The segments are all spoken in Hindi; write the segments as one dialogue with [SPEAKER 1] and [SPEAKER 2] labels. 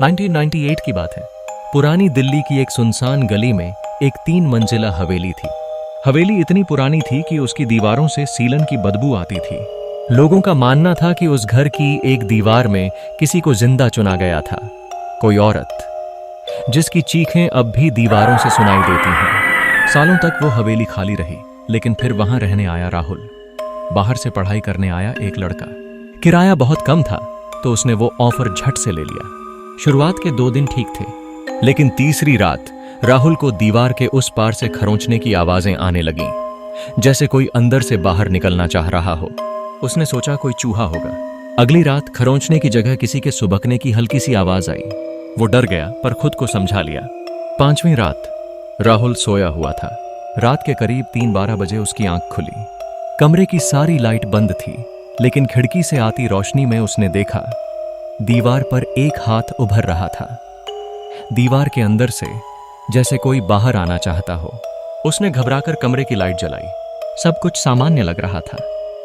[SPEAKER 1] 1998 की बात है। पुरानी दिल्ली की एक सुनसान गली में एक 3 मंजिला हवेली थी। हवेली इतनी पुरानी थी कि उसकी दीवारों से सीलन की बदबू आती थी। लोगों का मानना था कि उस घर की एक दीवार में किसी को जिंदा चुना गया था, कोई औरत, जिसकी चीखें अब भी दीवारों से सुनाई देती हैं। सालों तक वो हवेली खाली रही, लेकिन फिर वहां रहने आया राहुल। बाहर से पढ़ाई करने आया एक लड़का। किराया बहुत कम था, तो उसने वो ऑफर झट से ले लिया। शुरुआत के 2 दिन ठीक थे, लेकिन तीसरी रात राहुल को दीवार के उस पार से खरोंचने की आवाजें आने लगीं, जैसे कोई अंदर से बाहर निकलना चाह रहा हो। उसने सोचा कोई चूहा होगा। अगली रात खरोंचने की जगह किसी के सुबकने की हल्की सी आवाज आई। वो डर गया, पर खुद को समझा लिया। 5वीं रात राहुल सोया हुआ था। रात के करीब 3-12 बजे उसकी आंख खुली। कमरे की सारी लाइट बंद थी, लेकिन खिड़की से आती रोशनी में उसने देखा दीवार पर एक हाथ उभर रहा था। दीवार के अंदर से जैसे कोई बाहर आना चाहता हो। उसने घबराकर कमरे की लाइट जलाई। सब कुछ सामान्य लग रहा था,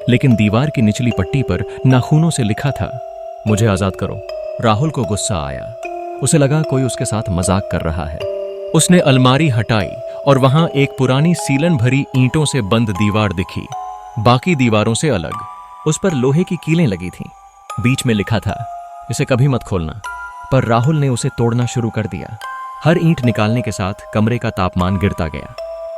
[SPEAKER 1] लेकिन दीवार की निचली पट्टी पर नाखूनों से लिखा था, मुझे आजाद करो। राहुल को गुस्सा आया। उसे लगा कोई उसके साथ मजाक कर रहा है। उसने अलमारी हटाई और वहां एक पुरानी सीलन भरी ईंटों से बंद दीवार दिखी, बाकी दीवारों से अलग। उस पर लोहे की कीलें लगी थीं। बीच में लिखा था, इसे कभी मत खोलना। पर राहुल ने उसे तोड़ना शुरू कर दिया। हर ईंट निकालने के साथ कमरे का तापमान गिरता गया।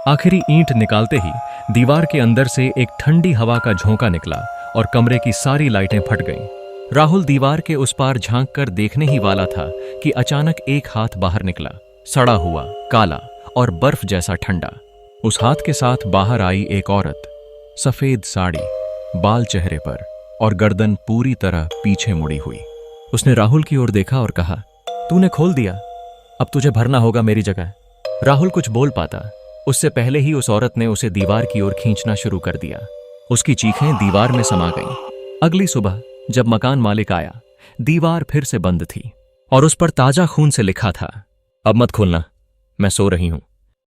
[SPEAKER 1] आखिरी ईंट निकालते ही दीवार के अंदर से एक ठंडी हवा का झोंका निकला और कमरे की सारी लाइटें फट गईं। राहुल दीवार के उस पार झांक कर देखने ही वाला था कि अचानक एक हाथ बाहर निकला, सड़ा हुआ, काला और बर्फ जैसा ठंडा। उस हाथ के साथ बाहर आई एक औरत, सफेद साड़ी, बाल चेहरे पर और गर्दन पूरी तरह पीछे मुड़ी हुई। उसने राहुल की ओर देखा और कहा, तूने खोल दिया, अब तुझे भरना होगा मेरी जगह। राहुल कुछ बोल पाता, उससे पहले ही उस औरत ने उसे दीवार की ओर खींचना शुरू कर दिया। उसकी चीखें दीवार में समा गईं। अगली सुबह जब मकान मालिक आया, दीवार फिर से बंद थी और उस पर ताजा खून से लिखा था, अब मत खोलना, मैं सो रही हूं।